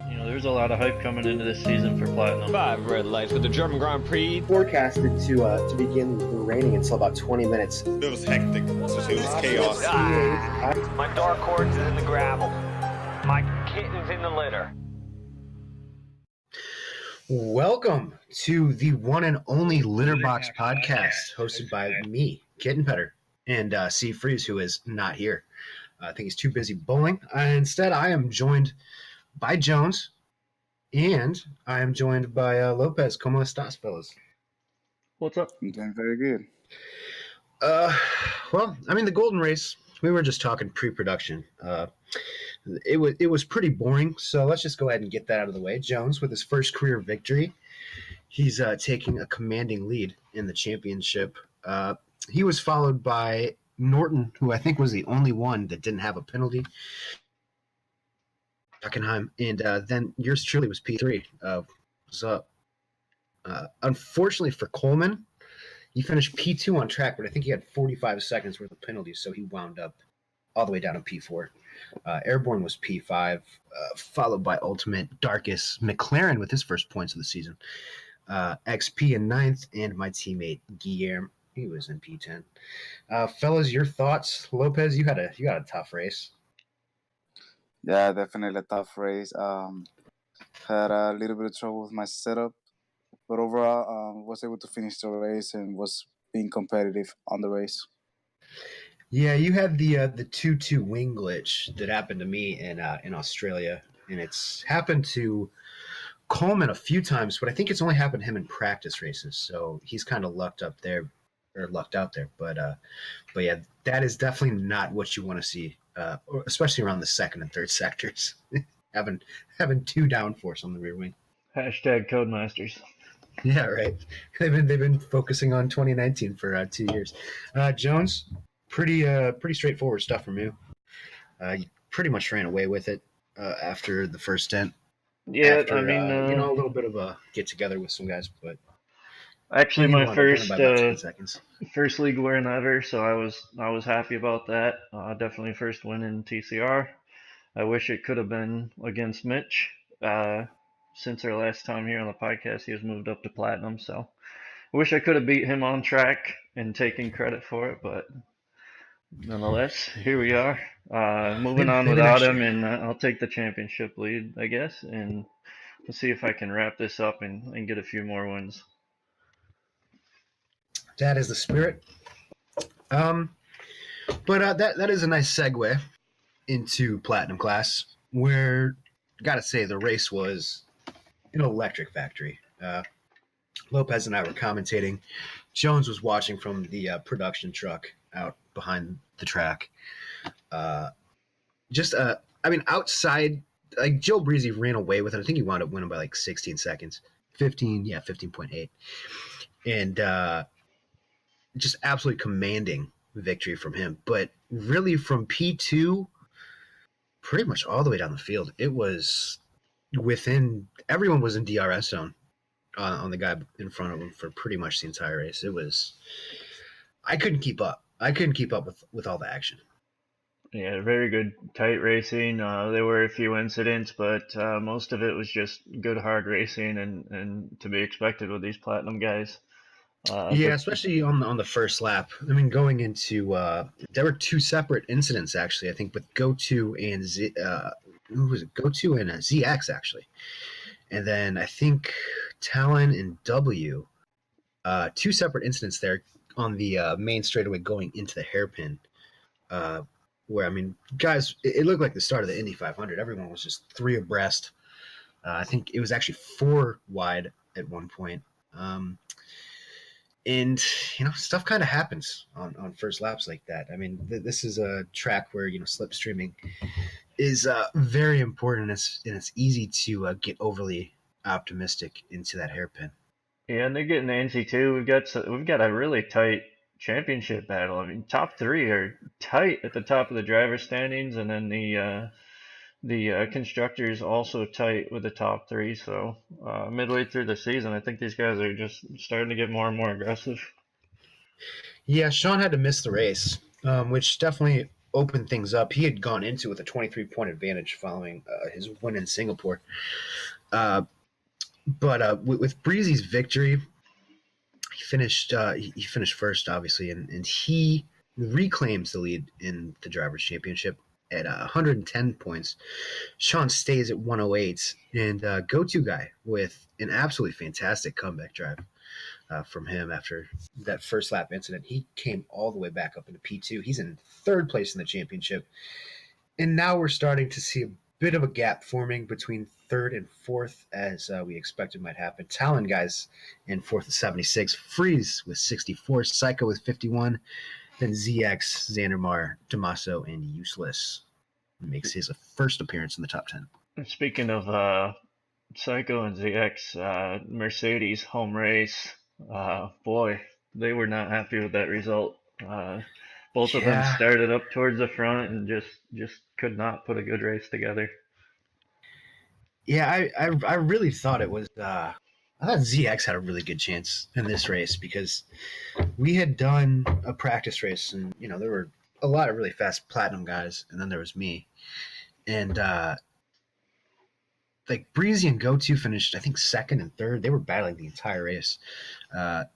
There's a lot of hype coming into this season for Platinum. 5 red lights with the German Grand Prix. Forecasted to begin raining until about 20 minutes. It was hectic. It was chaos. My dark horse is in the gravel. My kitten's in the litter. Welcome to the one and only Litterbox podcast, hosted by me, Kitten Petter, and C. Freeze, who is not here. I think he's too busy bowling. Instead, I am joined by Jones, and I am joined by Lopez. ¿Cómo estás, fellas? What's up? I'm doing very good. Well, I mean, the Golden Race, we were just talking pre-production. It was pretty boring, so let's just go ahead and get that out of the way. Jones, with his first career victory, he's taking a commanding lead in the championship. He was followed by Norton, who I think was the only one that didn't have a penalty. Hockenheim, and then yours truly was P3. What's up? Unfortunately for Coleman, he finished P2 on track, but I think he had 45 seconds worth of penalties, so he wound up all the way down to P4. Airborne was P5, followed by Ultimate, Darkus, McLaren with his first points of the season, XP in 9th, and my teammate Guillermo, he was in P10. Fellas, your thoughts? Lopez, you had a tough race. Yeah, definitely a tough race. Had a little bit of trouble with my setup, but overall, was able to finish the race and was being competitive on the race. Yeah, you had the 2-2 wing glitch that happened to me in Australia, and it's happened to Coleman a few times, but I think it's only happened to him in practice races. So he's kind of lucked out there. But yeah, that is definitely not what you want to see, especially around the second and third sectors. having two downforce on the rear wing. Hashtag Codemasters. Yeah, right. They've been focusing on 2019 for 2 years. Jones, pretty straightforward stuff from you. You pretty much ran away with it after the first stint. Yeah, After, I mean, a little bit of a get together with some guys, but actually my first by about 10 seconds. first league win ever, so I was happy about that. Definitely first win in TCR. I wish it could have been against Mitch. Since our last time here on the podcast, he was moved up to Platinum, so I wish I could have beat him on track and taken credit for it, but nonetheless, here we are. Moving on Maybe without next him, year. and I'll take the championship lead, I guess, and we'll see if I can wrap this up and get a few more wins. That is the spirit. But that is a nice segue into Platinum class, where gotta say the race was an electric factory. Lopez and I were commentating. Jones was watching from the production truck out behind the track. Outside, like Joe Breezy ran away with it. I think he wound up winning by like 16 seconds. 15.8. And just absolutely commanding victory from him. But really from P2 pretty much all the way down the field, it was everyone was in DRS zone on the guy in front of him for pretty much the entire race. I couldn't keep up. With all the action. Yeah, very good tight racing. There were a few incidents, but most of it was just good hard racing and to be expected with these Platinum guys. Especially on the first lap. I mean, going into there were two separate incidents actually. I think with GoTo and who was it? GoTo and ZX actually, and then I think Talon and W. Two separate incidents there on the main straightaway going into the hairpin. Where I mean, guys, it looked like the start of the Indy 500. Everyone was just three abreast. I think it was actually four wide at one point. And, stuff kind of happens on first laps like that. I mean, this is a track where, slipstreaming is very important, and it's easy to get overly optimistic into that hairpin. Yeah, and they're getting antsy too. We've got a really tight championship battle. I mean, top three are tight at the top of the driver standings, and then the constructors also tight with the top three. So midway through the season, I think these guys are just starting to get more and more aggressive. Yeah, Sean had to miss the race, which definitely opened things up. He had gone into with a 23-point advantage following his win in Singapore. But with Breezy's victory, he finished first, obviously, and he reclaims the lead in the Drivers' Championship at 110 points. Sean stays at 108, and go-to guy with an absolutely fantastic comeback drive from him after that first lap incident. He came all the way back up into P2. He's in third place in the championship, and now we're starting to see a bit of a gap forming between third and fourth, as we expected might happen. Talon guys in fourth with 76, Freeze with 64, Psycho with 51, then ZX, Xandermar, Damaso, and Useless makes his first appearance in the top 10. Speaking of Psycho and ZX, Mercedes home race, boy, they were not happy with that result. Both of them started up towards the front and just could not put a good race together. Yeah, I really thought it was. I thought ZX had a really good chance in this race because we had done a practice race, and there were a lot of really fast platinum guys, and then there was me, and like Breezy and GoTo finished, I think, second and third. They were battling the entire race, but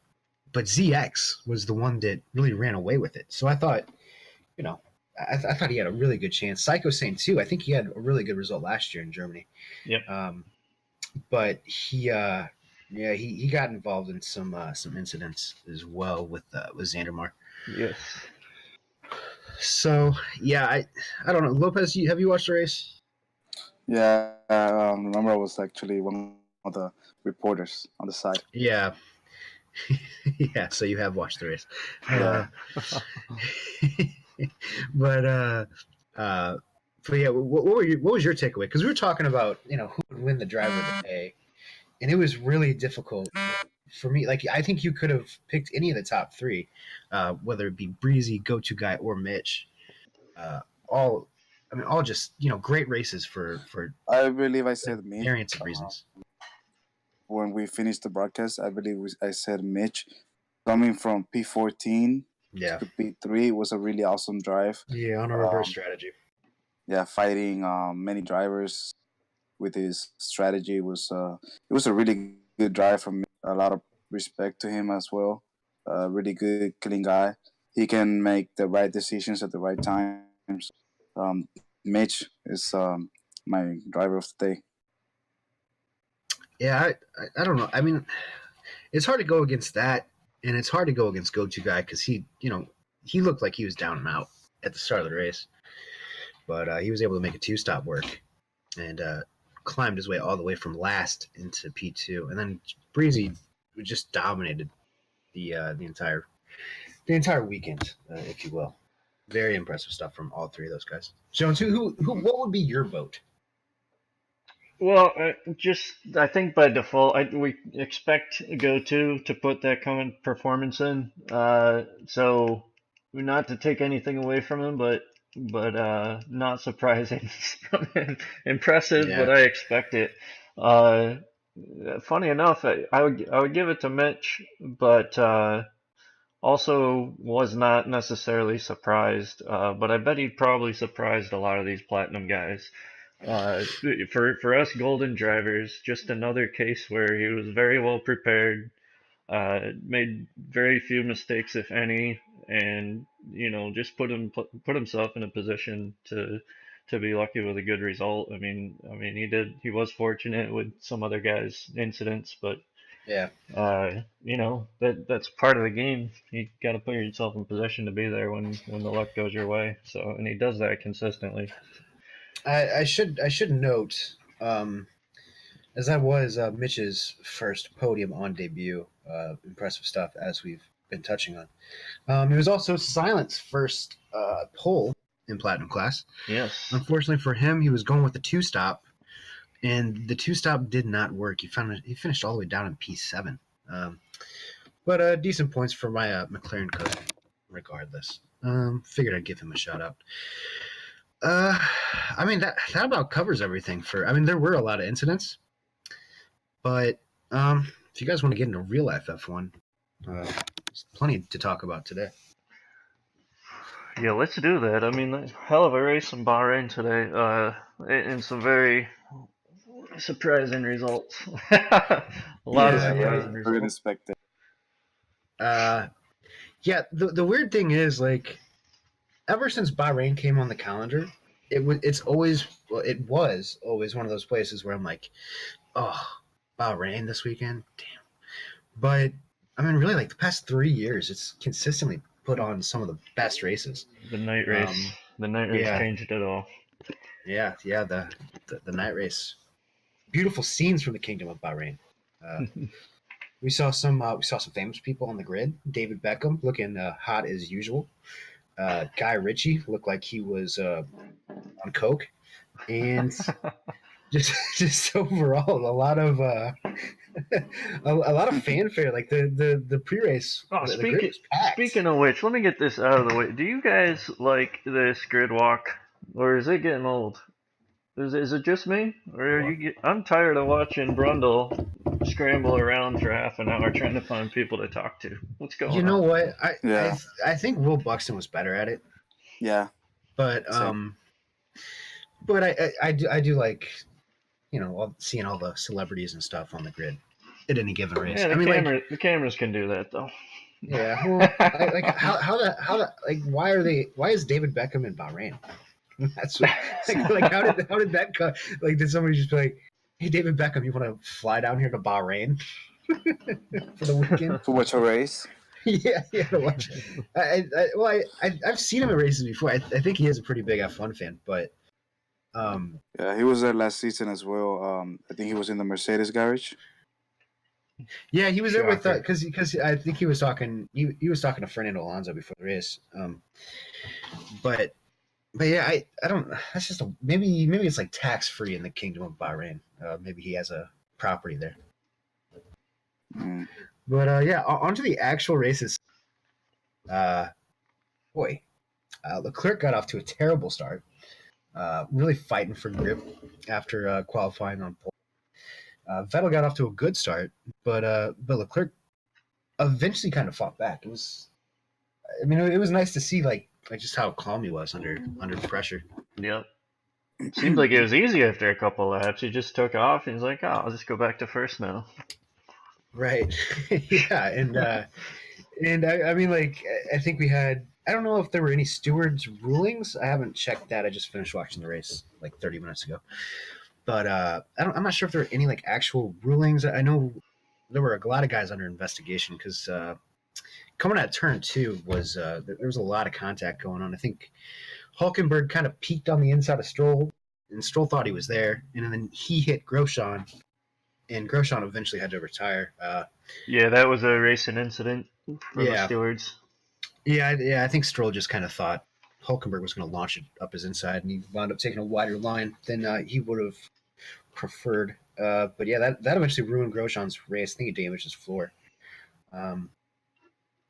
ZX was the one that really ran away with it. So I thought, I thought he had a really good chance. Psycho Saint too. I think he had a really good result last year in Germany. Yep. But he got involved in some incidents as well with Xandermar. Yes. So yeah, I don't know. Lopez, have you watched the race? Yeah, remember I was actually one of the reporters on the side. Yeah. Yeah, so you have watched the race. Yeah. But yeah, what was your takeaway? Because we were talking about who would win the driver of the day, and it was really difficult for me. Like I think you could have picked any of the top three, whether it be Breezy, go-to guy, or Mitch. All just great races for I believe I said Mitch. variants of reasons. When we finished the broadcast, I believe I said Mitch coming from P14 to P3 was a really awesome drive. Yeah, on a reverse strategy. Yeah, fighting many drivers with his strategy was it was a really good drive from me. A lot of respect to him as well. Really good, clean guy. He can make the right decisions at the right times. Mitch is my driver of the day. Yeah, I don't know. I mean, it's hard to go against that, and it's hard to go against go-to guy because he looked like he was down and out at the start of the race, but he was able to make a two-stop work and climbed his way all the way from last into P2, and then Breezy just dominated the entire weekend, if you will. Very impressive stuff from all three of those guys. Jones, who what would be your vote? Well, I think by default, we expect go-to put that kind of performance in. So not to take anything away from him, but not surprising from him. Impressive, Yeah. but I expect it. Funny enough, I would give it to Mitch, but also was not necessarily surprised. But I bet he probably surprised a lot of these platinum guys. For us golden drivers, just another case where he was very well prepared, made very few mistakes, if any, and just put himself in a position to be lucky with a good result. I mean, he was fortunate with some other guys' incidents, but Yeah. That's part of the game. You got to put yourself in position to be there when the luck goes your way. So, and he does that consistently. I should note, as that was Mitch's first podium on debut. Impressive stuff, as we've been touching on. It was also Silent's first pole in Platinum class. Yes. Unfortunately for him, he was going with the two-stop, and the two-stop did not work. He finished all the way down in P7. But decent points for my McLaren cousin, regardless. Figured I'd give him a shout-out. I mean, that about covers everything there were a lot of incidents, but if you guys want to get into real life F1, there's plenty to talk about today. Yeah, let's do that. I mean, hell of a race in Bahrain today, and some very surprising results. A lot of Yeah, Yeah, yeah. surprising very results. unexpected. Uh, yeah. The weird thing is, like, ever since Bahrain came on the calendar, it's always, well, it was always one of those places where I'm like, oh, Bahrain this weekend, damn. But I mean, really, like the past 3 years, it's consistently put on some of the best races. The night race, Um, the night race yeah, changed it all. yeah. The night race, beautiful scenes from the Kingdom of Bahrain. Uh, we saw some famous people on the grid. David Beckham looking hot as usual. Guy Ritchie looked like he was on coke, and just just overall a lot of a lot of fanfare. Like the pre race, Oh, the grid speaking was packed. speaking of which, let me get this out of the way. Do you guys like this grid walk, or is it getting old? Is it just me, or are you? I'm tired of watching Brundle scramble around for half an hour trying to find people to talk to. What's You going know on? what? Yeah, I think Will Buxton was better at it, yeah, but same. I do like, seeing all the celebrities and stuff on the grid at any given race. Yeah, I mean, like, the cameras can do that though. yeah, well, like why is David Beckham in Bahrain? That's what, like how did that come? Like, did somebody just be like, hey, David Beckham, you want to fly down here to Bahrain for the weekend? To watch a race. Yeah, to watch. I've seen him in races before. I think he is a pretty big F1 fan, but um, Yeah, he was there last season as well. I think he was in the Mercedes garage. yeah, he was there with Shocker. because I think he was talking to Fernando Alonso before the race. But yeah, I don't. That's just maybe it's like tax free in the Kingdom of Bahrain. Maybe he has a property there. Mm. But yeah, onto the actual races. Uh, boy, Leclerc got off to a terrible start. Really fighting for grip after qualifying on pole. Vettel got off to a good start, but Leclerc eventually kind of fought back. I mean, it was nice to see like just how calm he was under pressure. Yep. Seemed like it was easy after a couple laps. He just took off and he's like, "Oh, I'll just go back to first now." Right. Yeah, and I mean, like, I think we had. I don't know if there were any stewards' rulings. I haven't checked that. I just finished watching the race like 30 minutes ago. But I'm not sure if there were any like actual rulings. I know there were a lot of guys under investigation because coming at turn two was there was a lot of contact going on. I think Hulkenberg kind of peeked on the inside of Stroll, and Stroll thought he was there, and then he hit Grosjean, and Grosjean eventually had to retire. Yeah, that was a racing incident from the Yeah, stewards. yeah. I think Stroll just kind of thought Hulkenberg was going to launch it up his inside, and he wound up taking a wider line than he would have preferred. But yeah, that eventually ruined Grosjean's race. I think it damaged his floor. Um,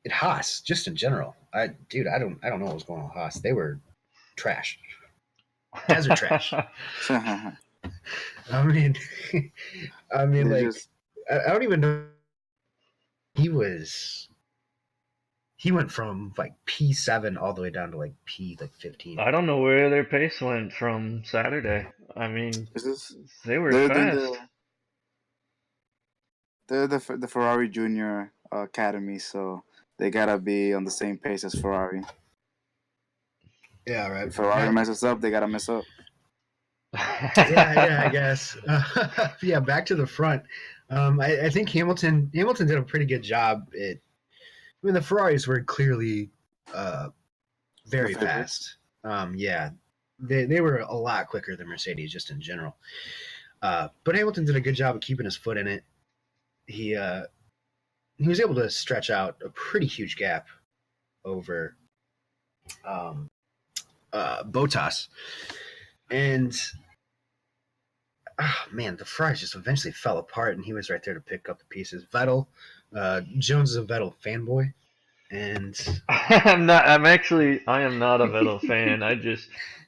it Haas, just in general. I don't know what was going on with Haas. They were trash, desert trash. They I mean, I mean, like, just I don't even know. He was he went from like P7 all the way down to like P 15. I don't know where their pace went from Saturday. I mean, this is they were they're in fast. the Ferrari Junior Academy, so they gotta be on the same pace as Ferrari. Yeah, right. If Ferrari messes up, they gotta mess up. Yeah, I guess. Yeah, back to the front. I think Hamilton did a pretty good job. I mean, the Ferraris were clearly very The favorites. fast. Yeah, they were a lot quicker than Mercedes just in general. But Hamilton did a good job of keeping his foot in it. He was able to stretch out a pretty huge gap over um, Bottas, and man, the Ferraris just eventually fell apart, and he was right there to pick up the pieces. Vettel, Jones is a Vettel fanboy, and I'm not. I am not a Vettel fan.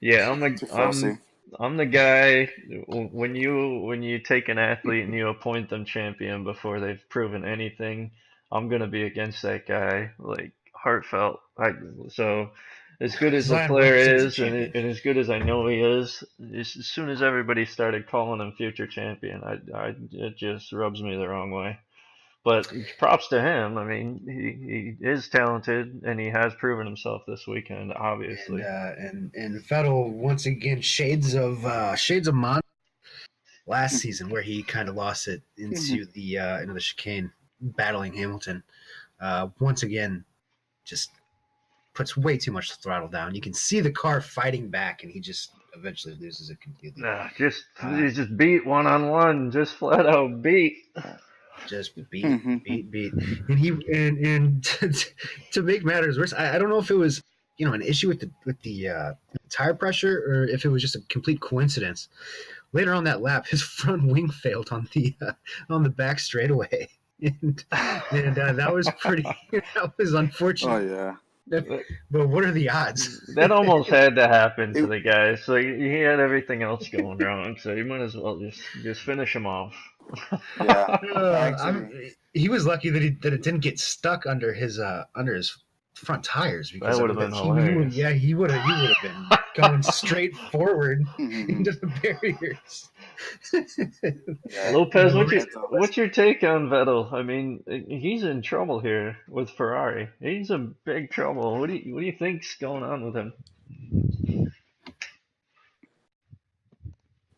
Yeah, Too fussy. I'm the guy. When you take an athlete and you appoint them champion before they've proven anything, I'm gonna be against that guy. Like heartfelt. So as good as Zion Williamson's Leclerc a is, and, champion. and as good as I know he is, as soon as everybody started calling him future champion, it just rubs me the wrong way. But props to him. I mean, he is talented, and he has proven himself this weekend, And obviously. Vettel once again shades of Mon last season where he kind of lost it into the chicane, battling Hamilton. Once again, just puts way too much throttle down. You can see the car fighting back, and he just eventually loses it completely. He's just beat 1-on-1, just flat out beat. Just beat, and to make matters worse, I don't know if it was an issue with the tire pressure or if it was just a complete coincidence. Later on that lap, his front wing failed on the back straightaway, and that was that was unfortunate. Oh yeah. But what are the odds? That almost had to happen to the guy. So he had everything else going wrong. So you might as well just finish him off. Yeah. Actually, He was lucky that it didn't get stuck under his front tires because That would have been hilarious. he would have been going straight forward into the barriers. yeah. Lopez, That's all. what's your take on Vettel? I mean, he's in trouble here with Ferrari. He's in big trouble. What do you think's going on with him?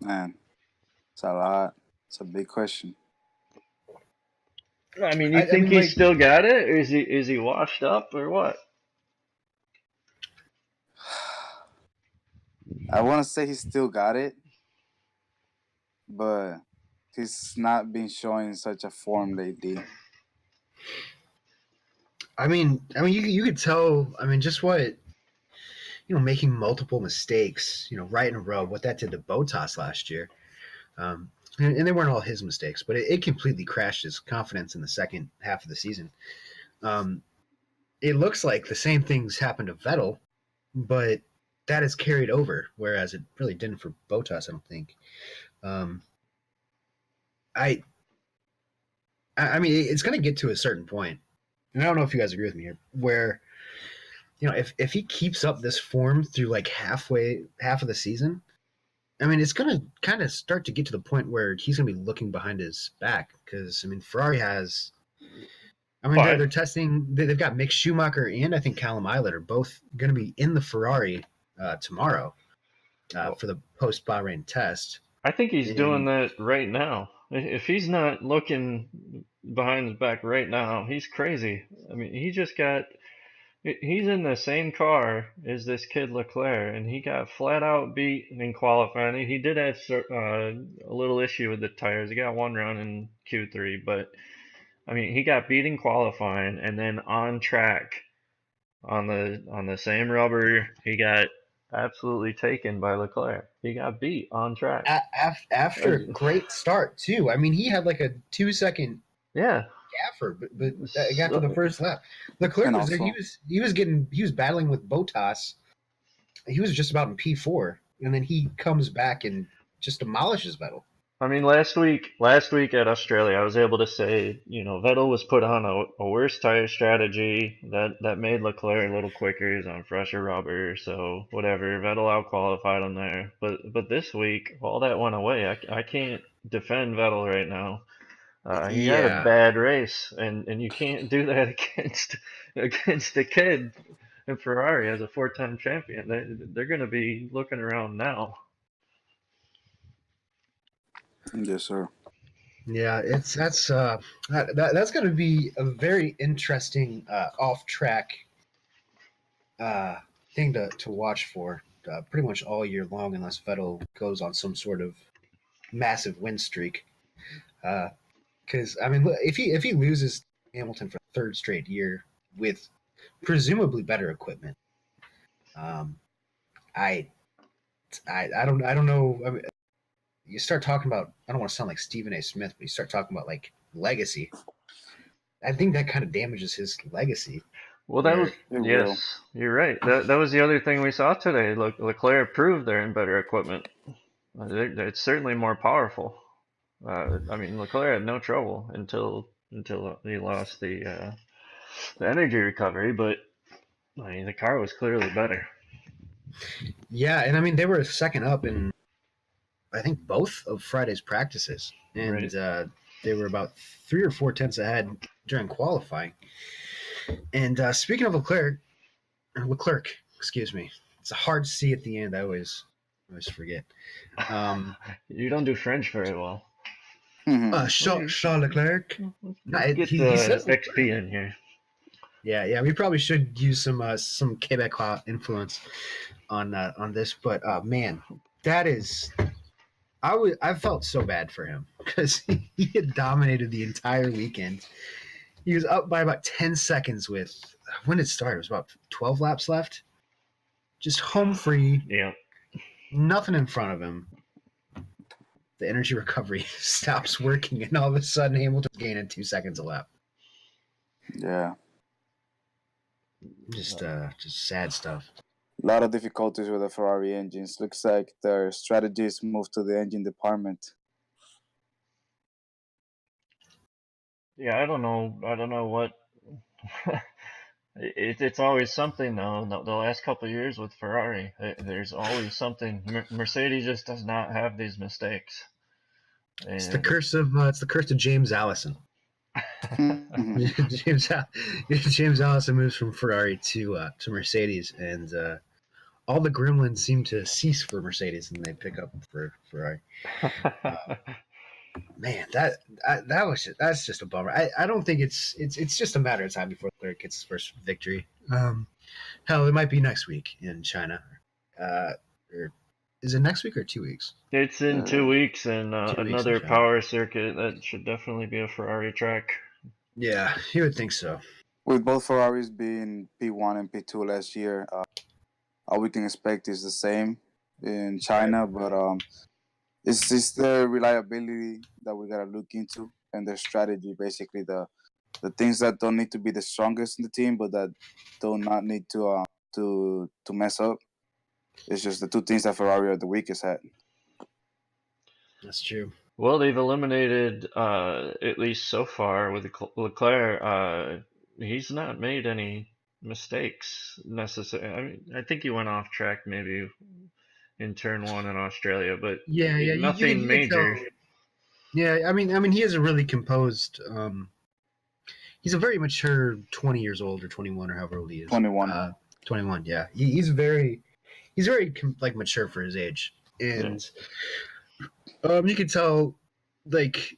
Man, it's a lot. It's a big question. I mean, you think he's still got it, or is he washed up, or what? I want to say he still got it, but he's not been showing such a form lately. I mean, you could tell. I mean, just what making multiple mistakes, right in a row, what that did to Bottas last year. And they weren't all his mistakes, but it completely crashed his confidence in the second half of the season. It looks like the same things happened to Vettel, but that is carried over, whereas it really didn't for Bottas, I don't think. I mean, it's going to get to a certain point, and I don't know if you guys agree with me here, where if he keeps up this form through like half of the season, I mean, it's going to kind of start to get to the point where he's going to be looking behind his back because, I mean, Ferrari has. I mean, they're testing. They've got Mick Schumacher and I think Callum Ilott are both going to be in the Ferrari tomorrow for the post Bahrain test. I think he's doing that right now. If he's not looking behind his back right now, he's crazy. I mean, he's in the same car as this kid Leclerc, and he got flat out beat in qualifying. He did have a little issue with the tires. He got one run in Q3, but I mean, he got beat in qualifying, and then on track on the same rubber, he got absolutely taken by Leclerc. He got beat on track after a great start too. I mean, he had like a 2-second gaffer, but it got to the first lap. Leclerc was there. He was battling with Bottas. He was just about in P4, and then he comes back and just demolishes Vettel. I mean, last week at Australia, I was able to say, Vettel was put on a worse tire strategy that made Leclerc a little quicker. He was on fresher rubber, so whatever. Vettel out-qualified him there. But this week, all that went away. I can't defend Vettel right now. He had a bad race, and you can't do that against a kid in Ferrari as a 4-time champion. They're going to be looking around now. Yes, sir. Yeah, that's going to be a very interesting off-track thing to watch for pretty much all year long, unless Vettel goes on some sort of massive win streak. Because I mean, if he loses Hamilton for the third straight year with presumably better equipment, I don't know. I mean, you start talking about, I don't want to sound like Stephen A. Smith, but you start talking about like legacy. I think that kind of damages his legacy. Well, you're right. That was the other thing we saw today. Leclerc proved they're in better equipment. It's certainly more powerful. I mean, Leclerc had no trouble until he lost the energy recovery, but I mean, the car was clearly better. Yeah, and I mean they were second up in I think both of Friday's practices, and Right. they were about 3 or 4 tenths ahead during qualifying. And speaking of Leclerc, excuse me, it's a hard C at the end. I always forget. Um, You don't do French very well. Charles Leclerc. No, Let's get he the says XP in here. yeah. We probably should use some Quebecois influence on this, but man, that is I felt so bad for him because he had dominated the entire weekend. He was up by about 10 seconds with when it started. It was about 12 laps left. Just home free, Yeah. nothing in front of him. The energy recovery stops working, and all of a sudden Hamilton's gaining 2 seconds a lap. Yeah. Just sad stuff. A lot of difficulties with the Ferrari engines. Looks like their strategies moved to the engine department. Yeah, I don't know. I don't know what. It's always something though. The last couple of years with Ferrari, there's always something. Mercedes just does not have these mistakes. It's the And curse of James Allison. Mhm. James Allison moves from Ferrari to Mercedes, and all the gremlins seem to cease for Mercedes, and they pick up for Ferrari. Man, that's just a bummer. I don't think it's just a matter of time before Leclerc gets his first victory. Hell, it might be next week in China. Or is it next week or 2 weeks? It's in 2 weeks, and 2 weeks in another China. power circuit that should definitely be a Ferrari track. Yeah, you would think so. With both Ferraris being P1 and P2 last year, all we can expect is the same in China, but it's just the reliability that we gotta look into and their strategy. Basically, the things that don't need to be the strongest in the team, but that do not need to mess up. It's just the two things that Ferrari are the weakest at. That's true. Well, they've eliminated, at least so far with Leclerc. He's not made any mistakes necessarily. I mean, I think he went off track maybe in turn one in Australia, but Yeah, nothing you can major. tell. Yeah, I mean, he has a really composed. He's a very mature 20 years old or 21 or however old he is. 21. 21. Yeah, he's very like mature for his age, and you can tell like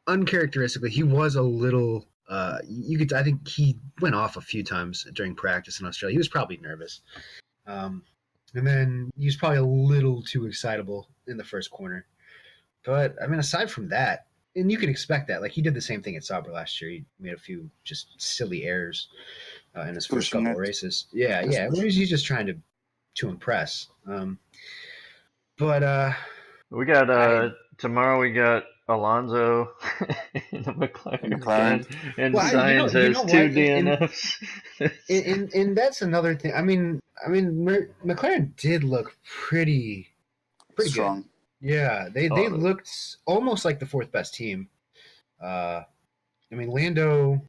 uncharacteristically he was a little. I think he went off a few times during practice in Australia. He was probably nervous, and then he was probably a little too excitable in the first corner. But I mean, aside from that, and you can expect that. Like he did the same thing at Sauber last year. He made a few just silly errors in his first Pushing couple of it. races. Yeah, Just yeah. pushing. He's just trying to impress. But We got I tomorrow. We got Alonso in the McLaren McLaren. again, and well, Sainz you has know two what? DNFs. And that's another thing. I mean, McLaren did look pretty good. Strong. Yeah, they Oh, looked almost like the fourth best team. I mean, Lando.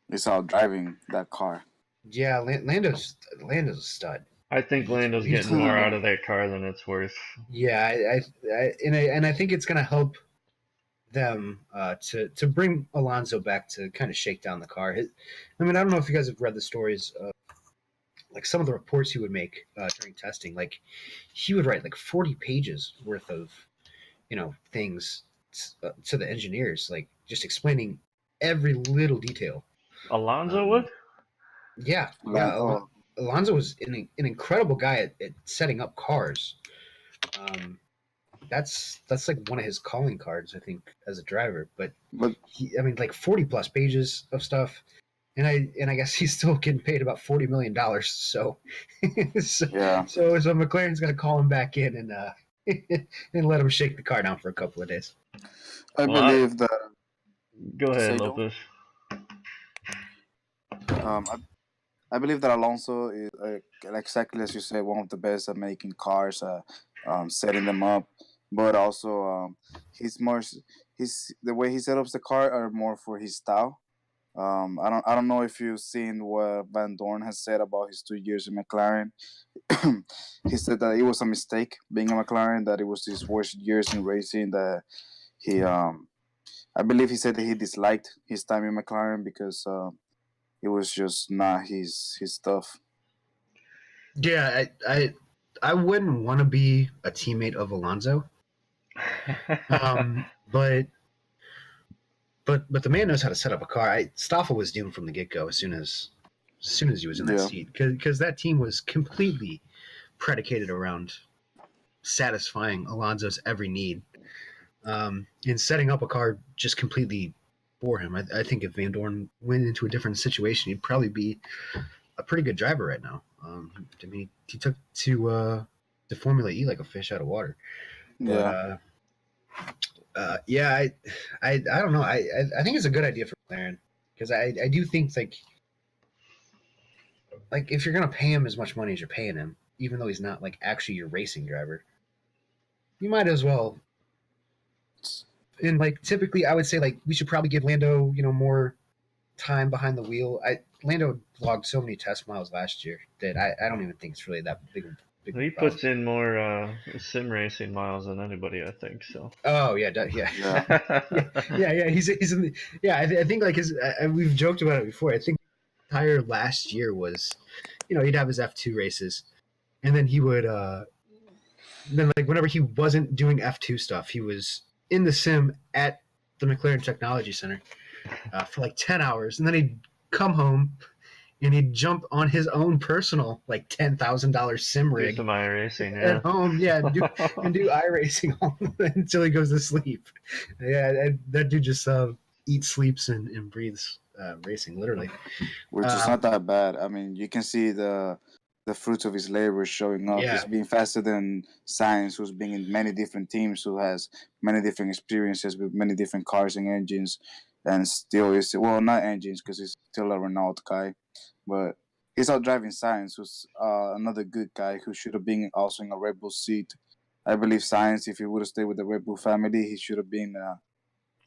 It's out driving that car. Yeah, Lando's a stud. I think Lando's He's getting more really out good. of that car than it's worth. Yeah, I think it's going to help them to bring Alonso back to kind of shake down the car. I mean, I don't know if you guys have read the stories of like some of the reports he would make during testing. Like he would write like 40 pages worth of things to the engineers, like just explaining every little detail. Alonso Um, would? yeah, Oh, Alonso was an incredible guy at setting up cars. Um, that's like one of his calling cards, I think, as a driver. But but I mean, like 40 plus pages of stuff, and I guess he's still getting paid about $40 million. So, so, yeah, so McLaren's gonna call him back in and and let him shake the car down for a couple of days. I Well, believe that. go ahead, Say, Joe. Lopez. Um, I believe that Alonso is exactly as you say, one of the best at making cars, setting them up, but also he's more he's the way he set up the car are more for his style. I don't know if you've seen what Van Dorn has said about his 2 years in McLaren. He said that it was a mistake being a McLaren, that it was his worst years in racing, that he I believe he said that he disliked his time in McLaren because it was just not his stuff. Yeah, I wouldn't want to be a teammate of Alonso. But the man knows how to set up a car. Stoffel was doomed from the get go as soon as he was in that Yeah. seat, because that team was completely predicated around satisfying Alonso's every need, and setting up a car just completely for him. I think if Van Dorn went into a different situation, he'd probably be a pretty good driver right now. I mean, he took to Formula E like a fish out of water. Yeah. But yeah, I don't know. I think it's a good idea for McLaren, because I do think like if you're gonna pay him as much money as you're paying him, even though he's not like actually your racing driver, you might as well. And like typically, I would say like we should probably give Lando more time behind the wheel. Lando logged so many test miles last year that I don't even think it's really that big. He puts in more sim racing miles than anybody, I think. So. Oh yeah, yeah. He's in the, yeah. I think like we've joked about it before. I think the entire last year was, he'd have his F2 races, and then he would then like whenever he wasn't doing F2 stuff, he was in the sim at the McLaren Technology Center for like 10 hours, and then he'd come home and he'd jump on his own personal like $10,000 sim rig. Do some iRacing, yeah. At home, yeah, and do iRacing until he goes to sleep. Yeah, that dude just eats, sleeps, and breathes racing, literally. Which is not that bad. I mean, you can see the fruits of his labor showing up. Yeah. He's being faster than Sainz, who's been in many different teams, who has many different experiences with many different cars and engines, and still is, well, not engines because he's still a Renault guy, but he's out driving Sainz, who's another good guy who should have been also in a Red Bull seat. I believe Sainz, if he would have stayed with the Red Bull family, he should have been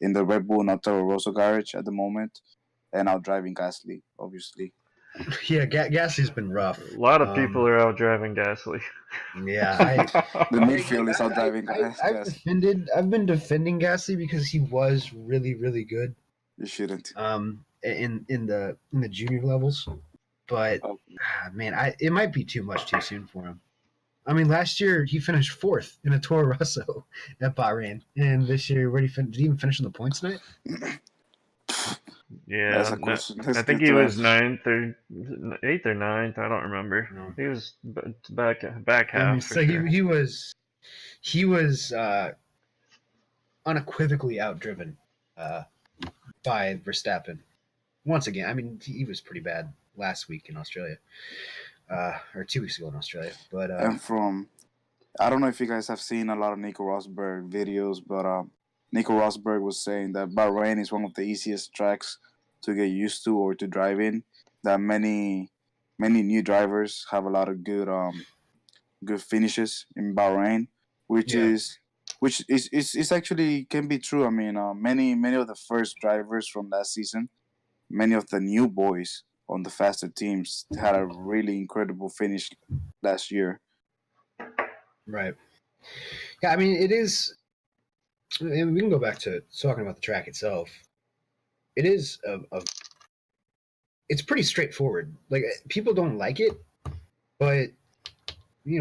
in the Red Bull Toro Rosso garage at the moment, and out driving Gasly, obviously. Yeah, Gasly's been rough. A lot of people are out driving Gasly. Yeah, the midfield is out driving Gasly. I've been defending Gasly because he was really, really good. You shouldn't. In the junior levels, but man, it might be too much too soon for him. I mean, last year he finished fourth in a Toro Rosso at Bahrain, and this year did he even finish in the points tonight? Yeah, I think he was 9th or 8th or 9th. I don't remember. No. He was back half. I mean, so sure. he was unequivocally outdriven by Verstappen. Once again, I mean, he was pretty bad last week in Australia, or 2 weeks ago in Australia. But and I don't know if you guys have seen a lot of Nico Rosberg videos, but Nico Rosberg was saying that Bahrain is one of the easiest tracks to get used to or to drive in. That many new drivers have a lot of good finishes in Bahrain, which is actually can be true. I mean, many of the first drivers from that season, many of the new boys on the faster teams had a really incredible finish last year. Right. Yeah, I mean, it is, and we can go back to talking about the track itself. It is it's pretty straightforward. Like, people don't like it, but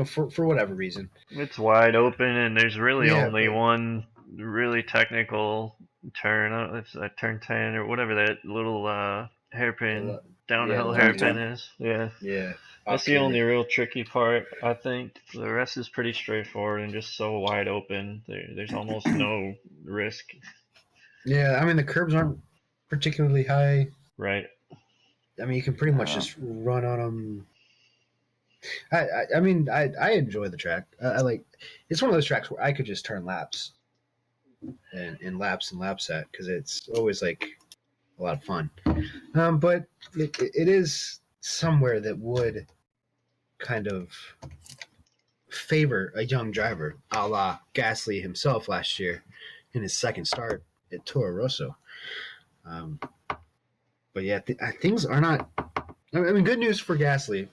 for whatever reason, it's wide open, and there's really only one really technical turn. I don't know if it's turn 10 or whatever that little hairpin downhill hairpin is. Yeah. That's the only real tricky part, I think. The rest is pretty straightforward and just so wide open. There's almost no risk. Yeah, I mean, the curbs aren't particularly high. Right. I mean, you can pretty much just run on them. I mean, I enjoy the track. I like. It's one of those tracks where I could just turn laps and laps at, because it's always like a lot of fun. But it is somewhere that would kind of favor a young driver, a la Gasly himself last year in his second start at Toro Rosso. But yeah, things are not. I mean, good news for Gasly.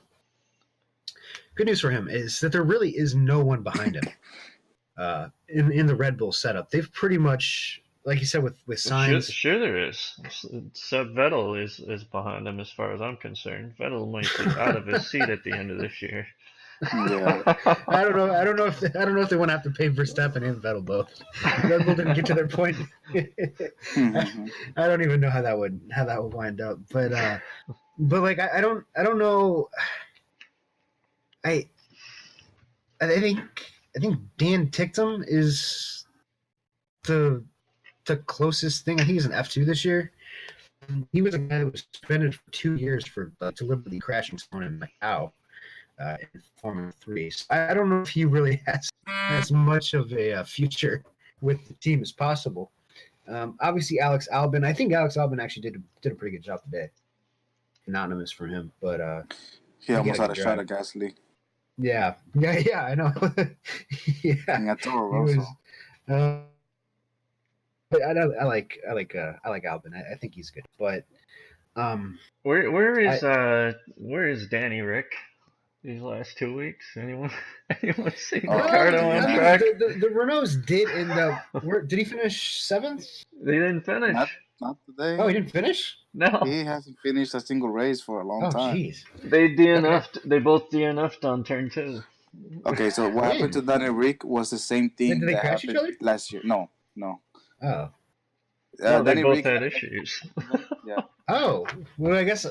Good news for him is that there really is no one behind him in the Red Bull setup. They've pretty much, like you said, with Sure, Sainz. sure there is. Seb Vettel is behind him as far as I'm concerned. Vettel might be out of his seat at the end of this year. Yeah. I don't know. I don't know if they want to have to pay Verstappen and Vettel both. Red Bull didn't get to their point. I don't even know how that would wind up. But like I don't know. I think Dan Ticktum is the closest thing. I think he's an F2 this year. He was a guy that was suspended for 2 years for deliberately crashing someone in Macau in Formula 3. So I don't know if he really has as much of a future with the team as possible. Obviously, Alex Albon. I think Alex Albon actually did a pretty good job today. Anonymous from him, but He almost had a shot at Gasly. yeah, I know. Yeah, And at Toro he was. Rosso. But I like Albon. I think he's good. But where is Danny Rick these last 2 weeks? Anyone see Ricardo on track? The Renaults did end up. Did he finish 7th? They didn't finish. Not today. Oh, he didn't finish? No. He hasn't finished a single race for a long time. Oh, jeez. They DNF'd. Okay. They both DNF'd on turn 2. Okay, so what happened to Danny Rick was the same thing did they that crash happened each other? last year. No. Oh. No, they Danny both Rick had issues. Yeah. Oh, well, I guess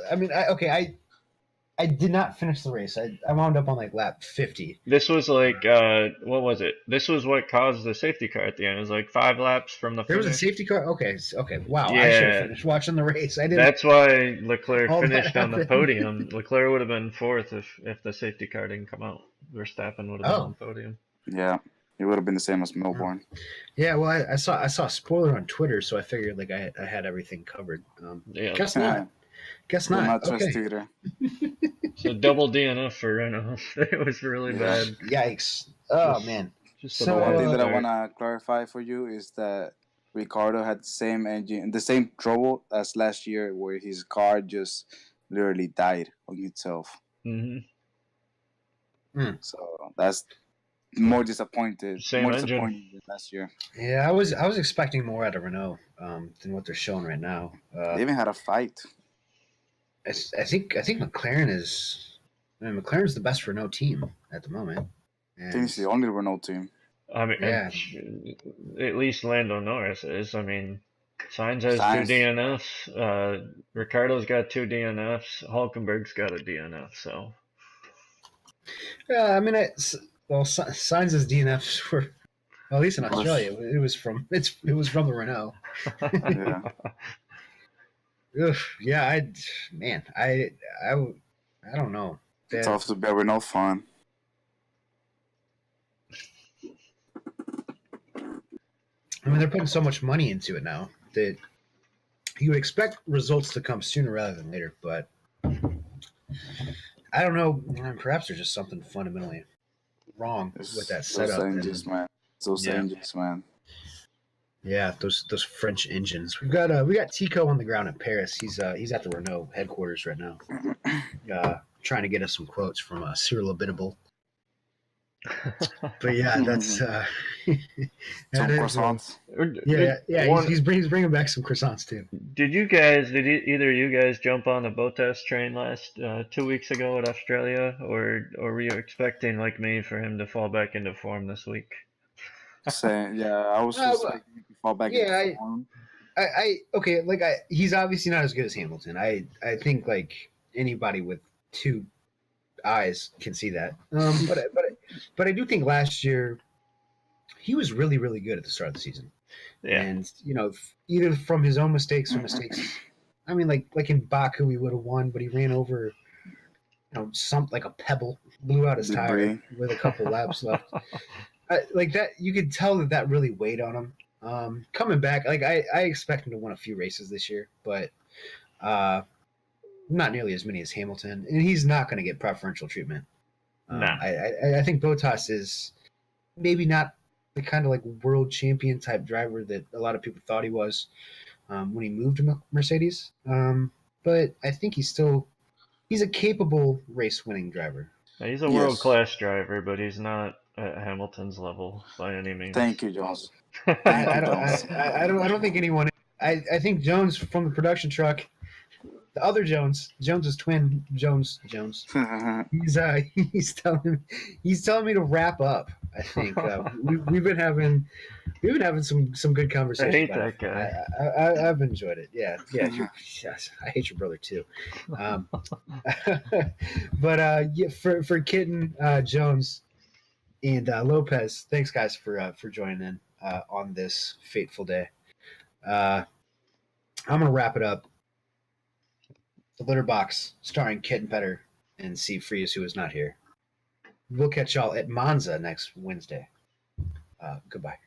I did not finish the race. I wound up on like lap 50. This was like what was it? This was what caused the safety car at the end. It was like 5 laps from the finish. There was a safety car? Okay. Wow. Yeah. I should have finished watching the race. I didn't. That's why Leclerc finished on the podium. Leclerc would have been 4th if the safety car didn't come out. Verstappen would have been on the podium. Yeah. It would have been the same as Melbourne. Yeah, well, I saw a spoiler on Twitter, so I figured like I had everything covered. Yeah. Guess not. Guess not. Not trust okay. Twitter. So double DNF for Renault. It was really bad. Yikes! Oh man. So one thing that I want to clarify for you is that Ricardo had the same engine, the same trouble as last year, where his car just literally died on itself. So that's more disappointed. Disappointing than last year. Yeah, I was expecting more out of Renault than what they're showing right now. They even had a fight. I think McLaren is. I mean, McLaren's the best Renault team at the moment. I think it's the only Renault team. I mean, yeah. At least Lando Norris is. I mean, Sainz has 2 DNFs. Ricardo's got 2 DNFs. Hulkenberg's got a DNF. So. Yeah, I mean, Sainz's DNFs were, well, at least in Australia, it was from the Renault. Yeah. Ugh, yeah, I don't know. It's tough to be a Renault fan. I mean, they're putting so much money into it now that you would expect results to come sooner rather than later. But I don't know. Perhaps there's just something fundamentally wrong with that setup. Those engines, man. Yeah, those French engines. We got Tico on the ground in Paris. He's at the Renault headquarters right now, trying to get us some quotes from Cyril Abitable. But yeah, that's some croissants. He's bringing back some croissants too. Did either of you guys jump on the Bottas train last 2 weeks ago at Australia, or were you expecting like me for him to fall back into form this week? I was expecting him to fall back into form. He's obviously not as good as Hamilton. I think like anybody with 2 eyes can see that. But I do think last year he was really, really good at the start of the season. Yeah. And either from his own mistakes or mistakes. I mean, like in Baku, he would have won, but he ran over, like a pebble, blew out his tire with a couple laps left. Like that, you could tell that really weighed on him. Coming back, like I expect him to win a few races this year, but not nearly as many as Hamilton, and he's not going to get preferential treatment. I think Bottas is maybe not the kind of like world champion type driver that a lot of people thought he was when he moved to Mercedes. but I think he's a capable race winning driver. He's a Yes. world-class driver, but he's not at Hamilton's level by any means. Thank you, Jones. I, Thank I you, don't Jones. I don't think anyone. I think Jones from the production truck, the other Jones's twin, Jones. He's telling me to wrap up. I think we've been having some good I conversation hate about that guy. it. I've enjoyed it. Yeah. Yes, I hate your brother too. But yeah, for Kitten, Jones, and Lopez, thanks guys for joining in on this fateful day. I'm gonna wrap it up. The Litter Box, starring Kitten Petter and Steve Freeze, who is not here. We'll catch y'all at Monza next Wednesday. Goodbye.